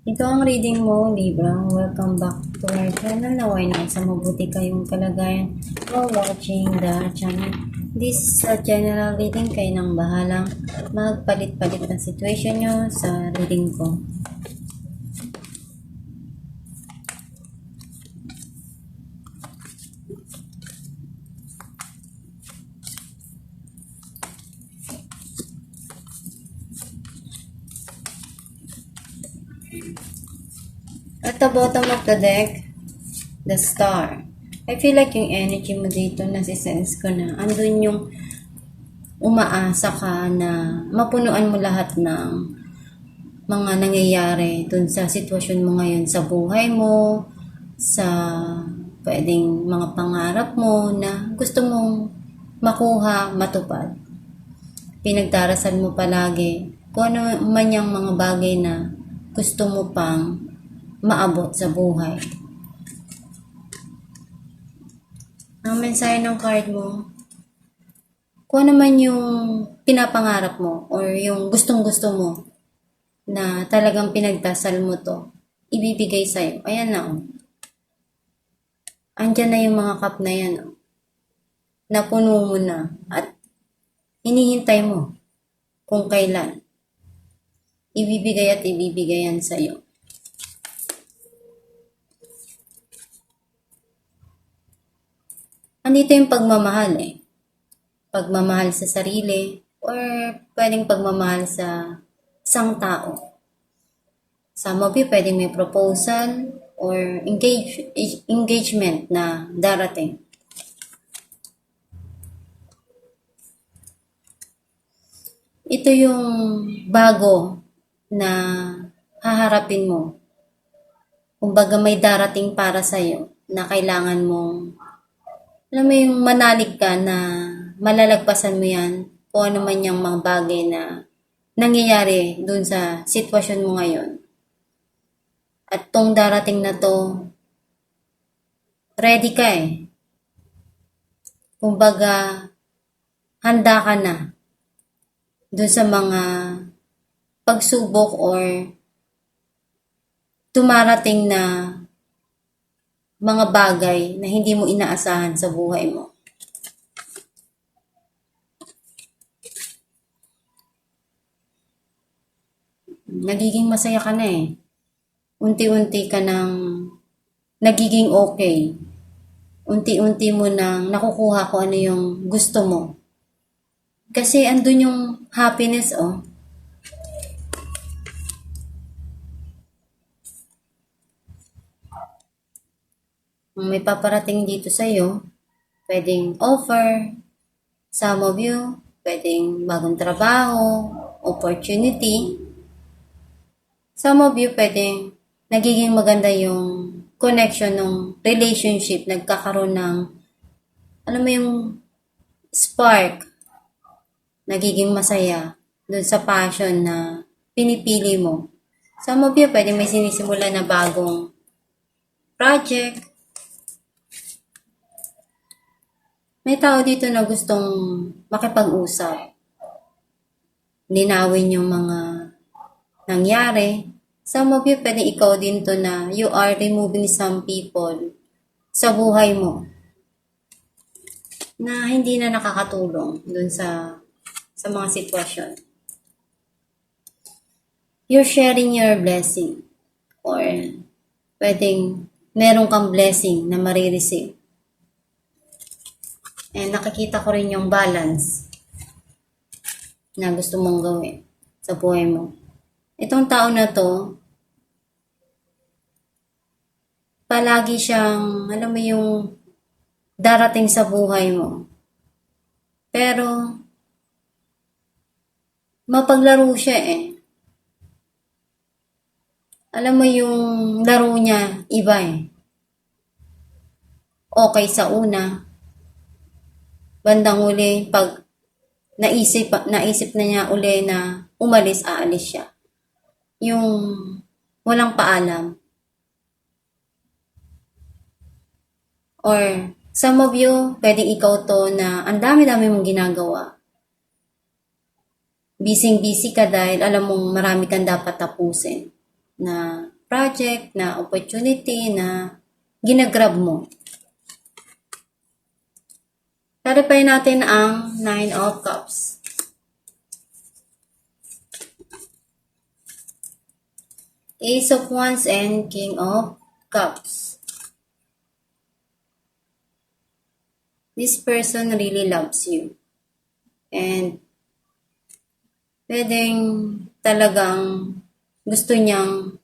Ito ang reading mo, Libra. Welcome back to our channel. Naway na sa mabuti kayong kalagayan while watching the channel. This is a general reading. Kayo nang bahalang magpalit-palit ng situation nyo sa reading ko. At the bottom of the deck, the Star. I feel like yung energy mo dito, nasisense ko na andun yung umaasa ka na mapunuan mo lahat ng mga nangyayari dun sa sitwasyon mo ngayon sa buhay mo, sa pwedeng mga pangarap mo na gusto mong makuha, matupad. Pinagdarasal mo palagi kung ano man yung mga bagay na gusto mo pang maabot sa buhay. Ang mensahe ng card mo, kung ano man yung pinapangarap mo or yung gustong-gusto mo na talagang pinagdasal mo to, ibibigay sa'yo. Ayan na, oh. Andyan na yung mga cup na yan, oh. Napuno mo na at hinihintay mo kung kailan. Ibibigay at ibibigay yan sa'yo. Andito yung pagmamahal eh. Pagmamahal sa sarili or pwedeng pagmamahal sa isang tao. Some of you pwedeng may proposal or engagement na darating. Ito yung bago na haharapin mo. Kumbaga may darating para sa'yo na kailangan mong alam mo yung manalig ka na malalagpasan mo yan kung ano man yung mga bagay na nangyayari dun sa sitwasyon mo ngayon. At tong darating na to, ready ka eh. Kumbaga, handa ka na dun sa mga pagsubok or tumarating na mga bagay na hindi mo inaasahan sa buhay mo. Nagiging masaya ka na eh. Unti-unti ka nang nagiging okay. Unti-unti mo nang nakukuha kung ano yung gusto mo. Kasi andun yung happiness, oh. May paparating dito sa'yo, pwedeng offer, some of you, pwedeng bagong trabaho, opportunity. Some of you, pwedeng nagiging maganda yung connection ng relationship, nagkakaroon ng, alam mo yung spark, nagiging masaya dun sa passion na pinipili mo. Some of you, pwedeng may sinisimula na bagong project. May tao dito na gustong makipag-usap. Linawin yung mga nangyari. Some of you, pwede ikaw din to na you are removing some people sa buhay mo na hindi na nakakatulong dun sa mga sitwasyon. You're sharing your blessing or pwedeng meron kang blessing na marireceive. And nakikita ko rin yung balance na gusto mong gawin sa buhay mo. Itong tao na to, palagi siyang, alam mo yung darating sa buhay mo. Pero, mapaglaro siya eh. Alam mo yung laro niya, iba eh. Okay sa una, bandang uli, pag naisip na niya uli na umalis, aalis siya. Yung walang paalam. Or some of you, pwedeng ikaw to na ang dami-dami mong ginagawa. Busy-busy ka dahil alam mong marami kang dapat tapusin. Na project, na opportunity na ginagrab mo. Clarify natin ang Nine of Cups. Ace of Wands and King of Cups. This person really loves you. And pwedeng talagang gusto niyang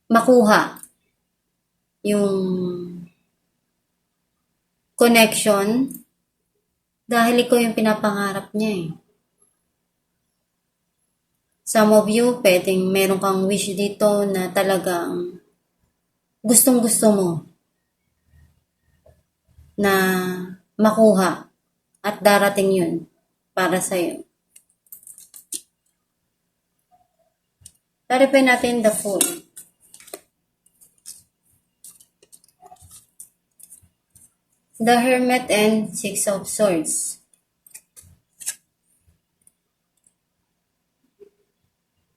makuha yung connection dahil ikaw yung pinapangarap niya eh. Some of you, pwedeng meron kang wish dito na talagang gustong-gusto mo na makuha at darating yun para sa'yo. Clarify natin the Fool. The Hermit and Six of Swords.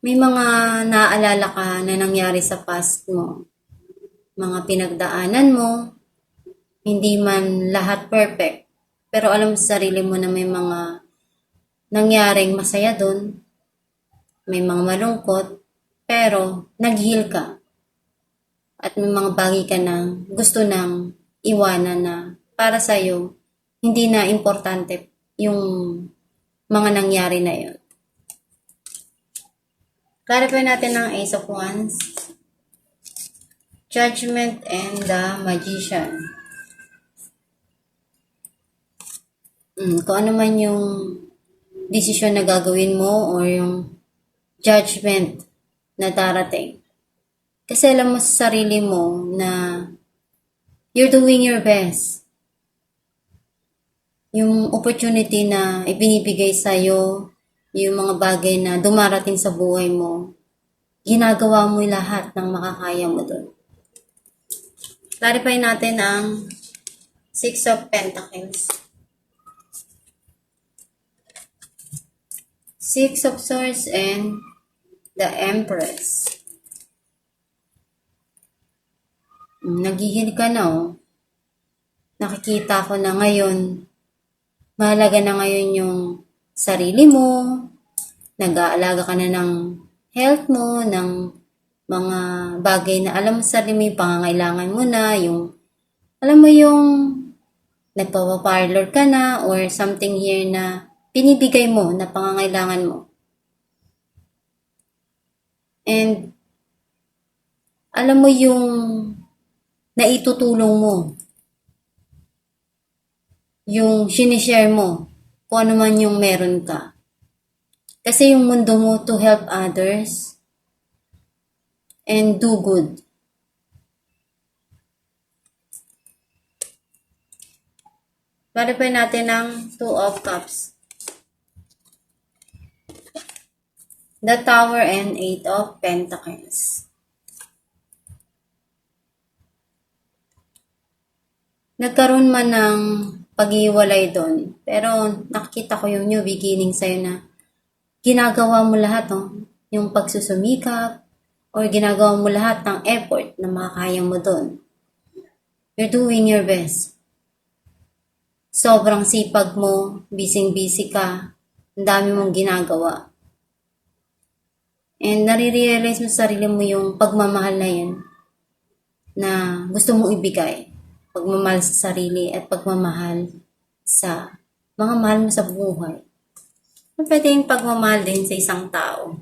May mga naaalala ka na nangyari sa past mo. Mga pinagdaanan mo, hindi man lahat perfect. Pero alam sa sarili mo na may mga nangyaring masaya doon. May mga malungkot. Pero nag-heal ka. At may mga bagay ka na gusto nang iwanan na para sa'yo, hindi na importante yung mga nangyari na yun. Clarify natin ang Ace of Wands, Judgment, and the Magician. Kung ano man yung desisyon na gagawin mo or yung judgment na darating. Kasi alam mo sa sarili mo na you're doing your best. Yung opportunity na ibinibigay sa'yo, yung mga bagay na dumarating sa buhay mo, ginagawa mo lahat ng makakaya mo doon. Clarify natin ang Six of Pentacles. Six of Swords and the Empress. Naghihil ka na oh. Nakikita ko na ngayon, mahalaga na ngayon yung sarili mo, nag-aalaga ka na ng health mo, ng mga bagay na alam mo sa sarili mo, yung pangangailangan mo na, yung, alam mo yung nagpapaparlor ka na or something here na pinibigay mo na pangangailangan mo. And alam mo yung naitutulong mo, yung sinishare mo, kung ano man yung meron ka. Kasi yung mundo mo to help others and do good. Clarify natin ang Two of Cups. The Tower and Eight of Pentacles. Nagkaroon man ng pag-iwalay doon, pero nakikita ko yung new beginning sa'yo na ginagawa mo lahat, no? Yung pagsusumikap, or ginagawa mo lahat ng effort na makakaya mo doon. You're doing your best. Sobrang sipag mo, busy-busy ka, ang dami mong ginagawa. And nare-realize mo sa sarili mo yung pagmamahal na yun na gusto mong ibigay. Pagmamahal sa sarili at pagmamahal sa mga mahal mo sa buhay. Pwedeng pagmamahal din sa isang tao.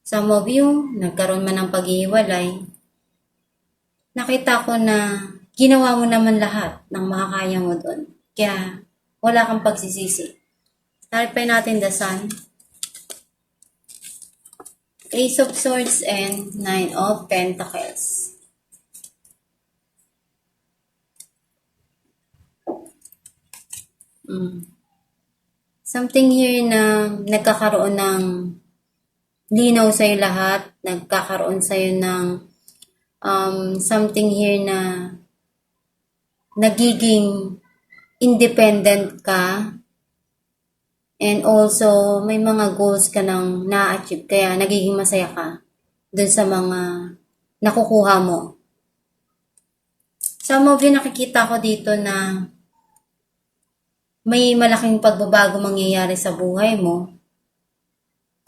Some of you, nagkaroon man ng pag-iwalay, nakita ko na ginawa mo naman lahat ng makakaya mo doon. Kaya wala kang pagsisisi. Clarify natin the Sun. Ace of Swords and Nine of Pentacles. Something here na nagkakaroon ng linaw sa'yo lahat, nagkakaroon sa'yo ng something here na nagiging independent ka, and also may mga goals ka nang na-achieve, kaya nagiging masaya ka dun sa mga nakukuha mo. Some of you, nakikita ko dito na may malaking pagbabago mangyayari sa buhay mo.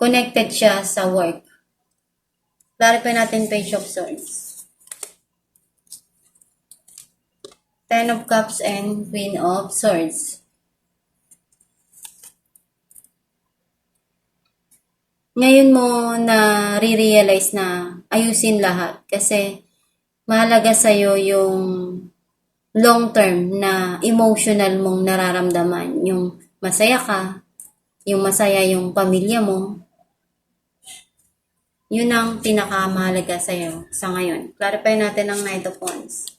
Connected siya sa work. Clarify natin Page of Swords. Ten of Cups and Queen of Swords. Ngayon mo na re-realize na ayusin lahat kasi mahalaga sa'yo yung long term na emotional mong nararamdaman. Yung masaya ka, yung masaya yung pamilya mo. Yun ang pinakamahalaga sa'yo sa ngayon. Clarify natin ang Knight of Wands.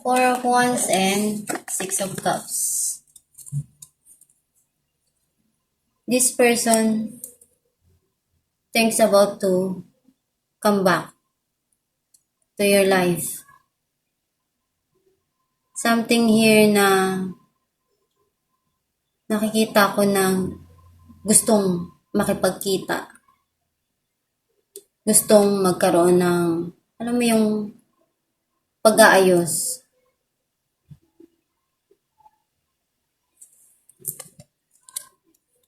Four of Wands and Six of Cups. This person thinks about to come back to your life. Something here na nakikita ko na gustong makipagkita. Gustong magkaroon ng, alam mo yung pag-aayos.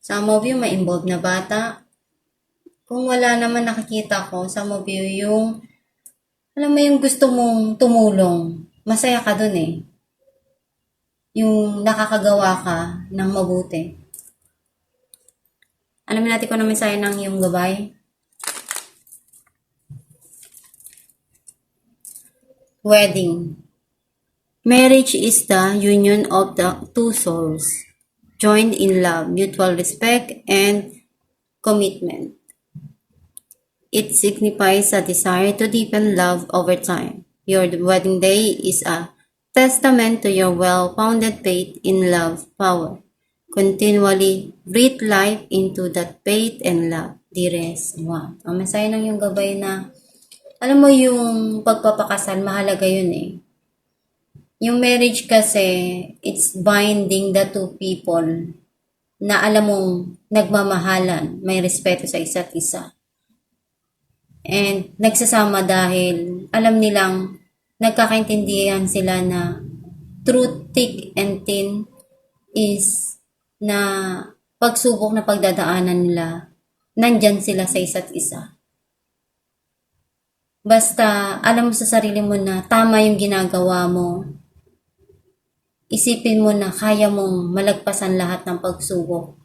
Some of you may involved na bata. Kung wala naman nakikita ko, some of you yung, alam mo yung gusto mong tumulong. Masaya ka dun eh. Yung nakakagawa ka ng mabuti. Alamin natin kung ano mensahe ng iyong gabay. Wedding. Marriage is the union of the two souls, joined in love, mutual respect, and commitment. It signifies a desire to deepen love over time. Your wedding day is a testament to your well-founded faith in love power. Continually breathe life into that faith and love, dearest one. Ang mensahe ng iyong gabay na, alam mo yung pagpapakasal, mahalaga yun eh. Yung marriage kasi, it's binding the two people na alam mong nagmamahalan, may respeto sa isa't isa. And nagsasama dahil alam nilang nagkakaintindihan sila na through thick and thin is na pagsubok na pagdadaanan nila, nandyan sila sa isa't isa. Basta alam mo sa sarili mo na tama yung ginagawa mo, isipin mo na kaya mong malagpasan lahat ng pagsubok.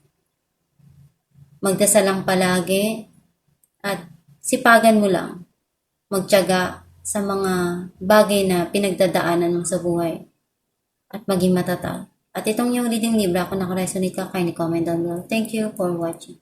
Magdasal lang palagi at sipagan mo lang magtiyaga sa mga bagay na pinagdadaanan mo sa buhay at maging matatag. At itong yung reading libra, kung nakaresonate ka, kindly comment down below. Thank you for watching.